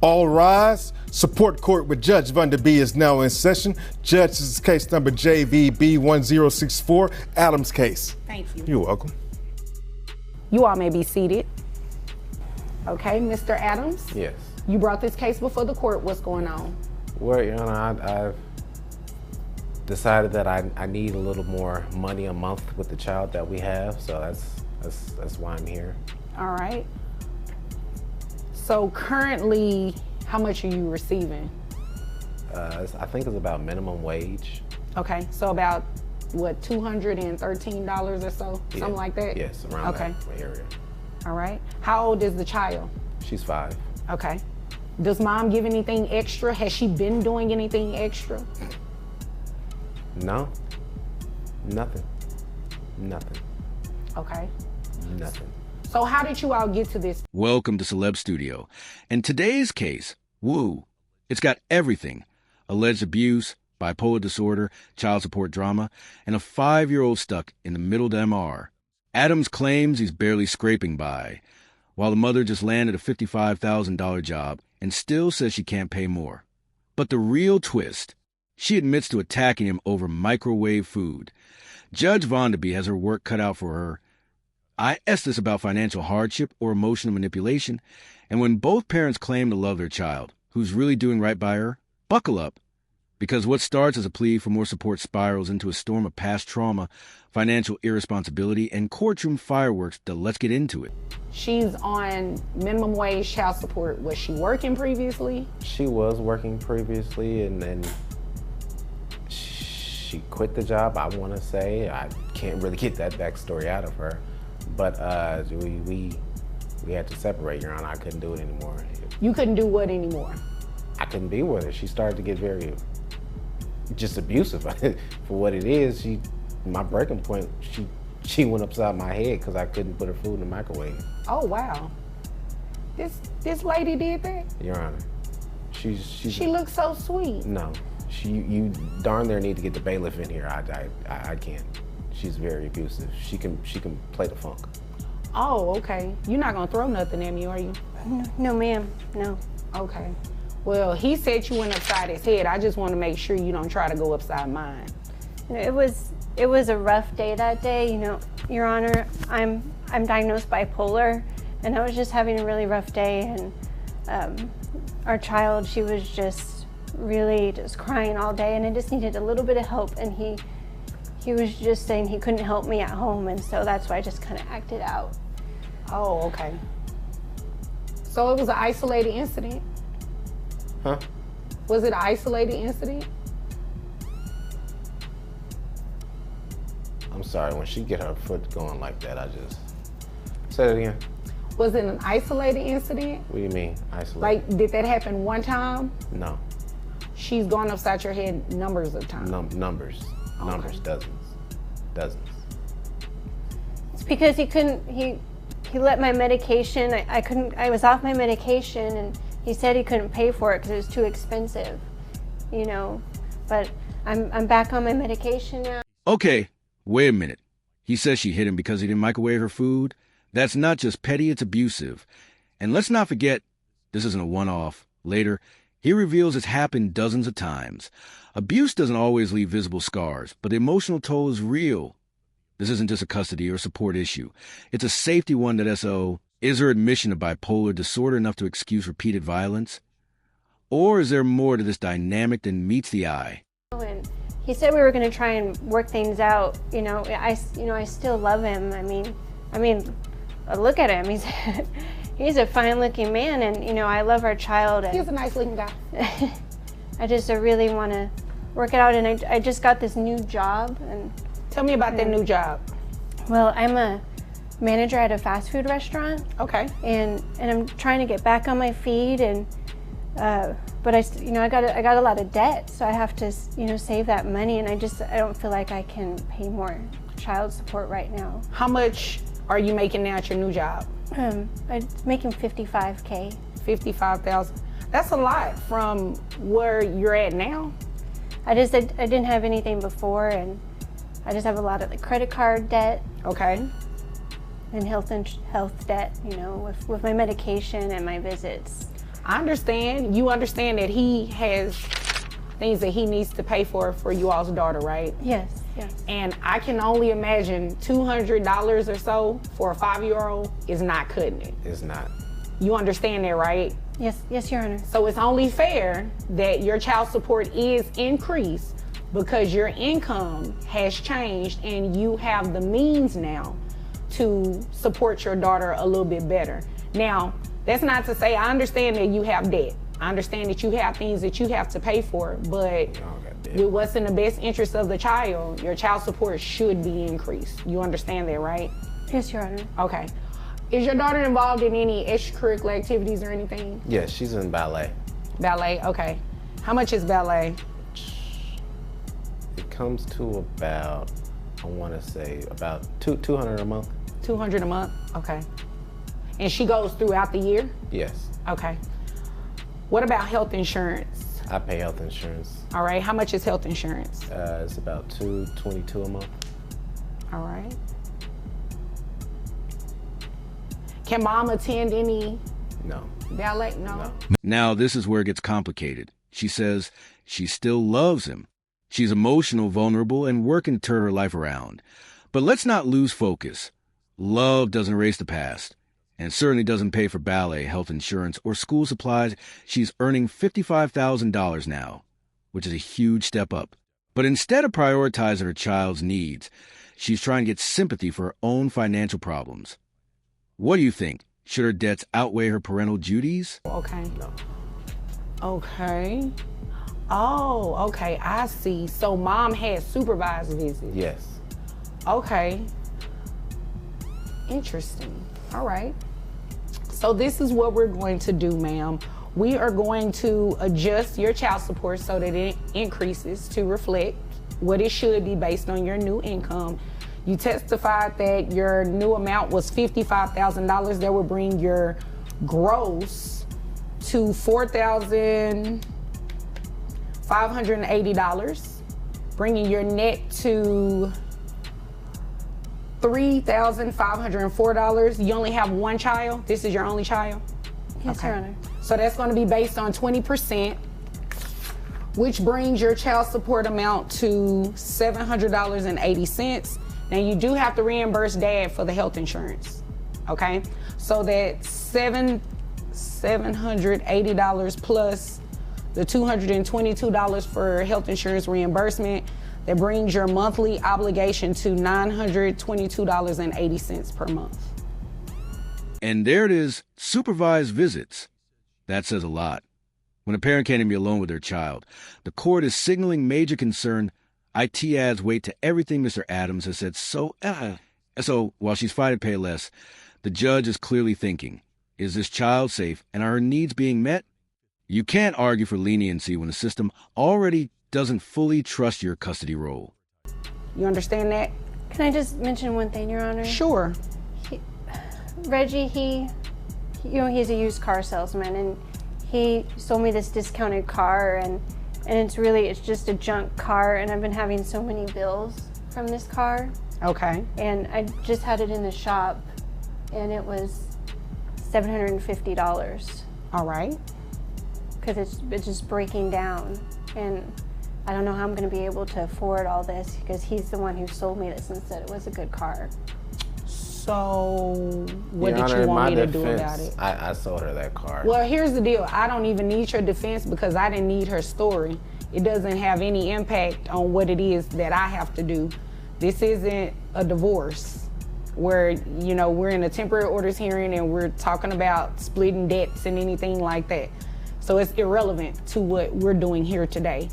All rise. Support court with Judge Vanderby is now in session. Judge, this is case number JVB 1064, Adams case. Thank you. You're welcome. You all may be seated. Okay, Mr. Adams? Yes. You brought this case before the court. What's going on? Well, Your Honor, I've decided that I need a little more money a month with the child that we have, so that's why I'm here. All right. So currently, how much are you receiving? I think it's about minimum wage. Okay, so about, what, $213 or so? Yeah. Something like that? Yes, around that area. All right. How old is the child? She's 5. Okay. Does mom give anything extra? Has she been doing anything extra? No. Nothing. Nothing. Okay. Nothing. So how did you all get to this? Welcome to Celeb Studio. And today's case, woo, it's got everything. Alleged abuse, bipolar disorder, child support drama, and a 5-year-old stuck in the middle of the MR. Adams claims he's barely scraping by, while the mother just landed a $55,000 job and still says she can't pay more. But the real twist, she admits to attacking him over microwave food. Judge Vonderby has her work cut out for her. I asked this about financial hardship or emotional manipulation, and when both parents claim to love their child, who's really doing right by her, buckle up. Because what starts as a plea for more support spirals into a storm of past trauma, financial irresponsibility, and courtroom fireworks. Let's get into it. She's on minimum wage child support. Was she working previously? She was working previously, and then she quit the job, I want to say. I can't really get that backstory out of her. But we had to separate, Your Honor. I couldn't do it anymore. You couldn't do what anymore? I couldn't be with her. She started to get very just abusive for what it is. My breaking point, she went upside my head because I couldn't put her food in the microwave. Oh wow, this lady did that? Your Honor, she looks so sweet. No, you darn near need to get the bailiff in here. I can't. She's very abusive. She can play the funk. Oh, okay. You're not gonna throw nothing at me, are you? No, ma'am. No. Okay. Well, he said you went upside his head. I just want to make sure you don't try to go upside mine. It was a rough day that day. You know, Your Honor, I'm diagnosed bipolar, and I was just having a really rough day. And our child, she was just really just crying all day, and I just needed a little bit of help. And he was just saying he couldn't help me at home, and so that's why I just kind of acted out. Oh, okay. So it was an isolated incident? Huh? Was it an isolated incident? I'm sorry, when she get her foot going like that, I just... Say it again. Was it an isolated incident? What do you mean, isolated? Like, did that happen one time? No. She's gone upside your head numbers of times? Numbers. Okay. Numbers, dozens. It's because he let my medication, I was off my medication, and he said he couldn't pay for it because it was too expensive, you know, but I'm back on my medication now. Okay, wait a minute. He says she hit him because he didn't microwave her food? That's not just petty, it's abusive. And let's not forget, this isn't a one-off. Later, he reveals it's happened dozens of times. Abuse doesn't always leave visible scars, but the emotional toll is real. This isn't just a custody or support issue. It's a safety one that SO, is her admission of bipolar disorder enough to excuse repeated violence? Or is there more to this dynamic than meets the eye? And he said we were going to try and work things out. I still love him. I mean, look at him. He's a fine-looking man, and I love our child. And he's a nice-looking guy. I really want to work it out, and I just got this new job. And tell me about that new job. Well, I'm a manager at a fast food restaurant. Okay. And I'm trying to get back on my feet, and but I got a lot of debt, so I have to save that money, and I don't feel like I can pay more child support right now. How much are you making now at your new job? I'm making $55K. $55,000. That's a lot from where you're at now. I didn't have anything before, and I just have a lot of the credit card debt. Okay. And health debt, with my medication and my visits. I understand. You understand that he has things that he needs to pay for you all's daughter, right? Yes, yes. And I can only imagine $200 or so for a 5-year-old is not cutting it. It's not. You understand that, right? Yes, yes, Your Honor. So it's only fair that your child support is increased because your income has changed and you have the means now to support your daughter a little bit better. Now, that's not to say I understand that you have debt. I understand that you have things that you have to pay for, but with what's in the best interest of the child, your child support should be increased. You understand that, right? Yes, Your Honor. Okay. Is your daughter involved in any extracurricular activities or anything? Yes, she's in ballet. Ballet, okay. How much is ballet? It comes to about, I want to say, about $200 a month. $200 a month, okay. And she goes throughout the year? Yes. Okay. What about health insurance? I pay health insurance. All right, how much is health insurance? It's about $222 a month. All right. Can mom attend any No. ballet? No. Now, this is where it gets complicated. She says she still loves him. She's emotional, vulnerable, and working to turn her life around. But let's not lose focus. Love doesn't erase the past, and certainly doesn't pay for ballet, health insurance, or school supplies. She's earning $55,000 now, which is a huge step up. But instead of prioritizing her child's needs, she's trying to get sympathy for her own financial problems. What do you think? Should her debts outweigh her parental duties? Okay. No. Okay. Oh, okay, I see. So mom had supervised visits? Yes. Okay. Interesting. All right. So this is what we're going to do, ma'am. We are going to adjust your child support so that it increases to reflect what it should be based on your new income. You testified that your new amount was $55,000. That would bring your gross to $4,580, bringing your net to $3,504. You only have one child? This is your only child? Yes, Okay. Your Honor. So that's going to be based on 20%, which brings your child support amount to $700.80. Now you do have to reimburse dad for the health insurance, okay? So that $780 plus the $222 for health insurance reimbursement, that brings your monthly obligation to $922.80 per month. And there it is, supervised visits. That says a lot. When a parent can't even be alone with their child, the court is signaling major concern. IT adds weight to everything Mr. Adams has said. So while she's fighting to pay less, the judge is clearly thinking, is this child safe and are her needs being met? You can't argue for leniency when the system already doesn't fully trust your custody role. You understand that? Can I just mention one thing, Your Honor? Sure. Reggie, he's a used car salesman, and he sold me this discounted car, and it's just a junk car, and I've been having so many bills from this car. Okay. And I just had it in the shop, and it was $750. All right. Because it's just breaking down, and I don't know how I'm going to be able to afford all this, because he's the one who sold me this and said it was a good car. So what did you want me to do about it? I sold her that car. Well, here's the deal. I don't even need your defense because I didn't need her story. It doesn't have any impact on what it is that I have to do. This isn't a divorce where, we're in a temporary orders hearing and we're talking about splitting debts and anything like that. So it's irrelevant to what we're doing here today.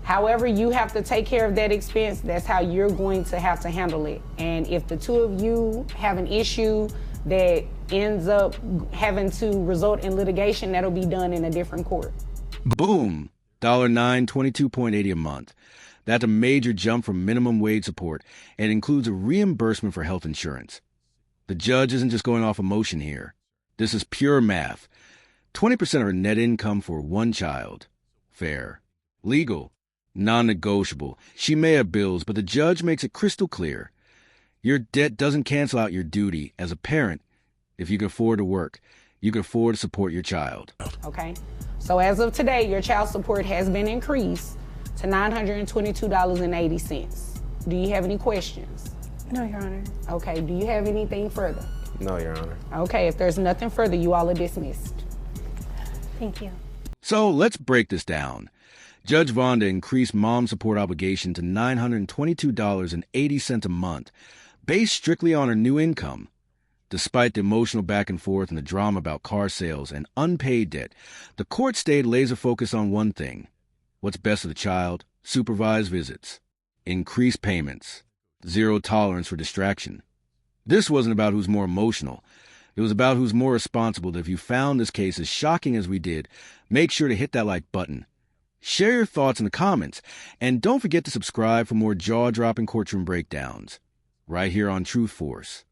However you have to take care of that expense, that's how you're going to have to handle it. And if the two of you have an issue that ends up having to result in litigation, that'll be done in a different court. Boom! $9, $22.80 a month. That's a major jump from minimum wage support and includes a reimbursement for health insurance. The judge isn't just going off emotion here. This is pure math. 20% of her net income for one child. Fair. Legal. Non-negotiable. She may have bills, but the judge makes it crystal clear. Your debt doesn't cancel out your duty as a parent if you can afford to work. you can afford to support your child. Okay. So as of today, your child support has been increased to $922.80. Do you have any questions? No, Your Honor. Okay. Do you have anything further? No, Your Honor. Okay. If there's nothing further, you all are dismissed. Thank you. So let's break this down. Judge Vonda increased mom support obligation to $922.80 a month, based strictly on her new income. Despite the emotional back and forth and the drama about car sales and unpaid debt, the court stayed laser focused on one thing: what's best for the child, supervised visits, increased payments, zero tolerance for distraction. This wasn't about who's more emotional. It was about who's more responsible. If you found this case as shocking as we did, make sure to hit that like button. Share your thoughts in the comments, and don't forget to subscribe for more jaw-dropping courtroom breakdowns, right here on Truth Force.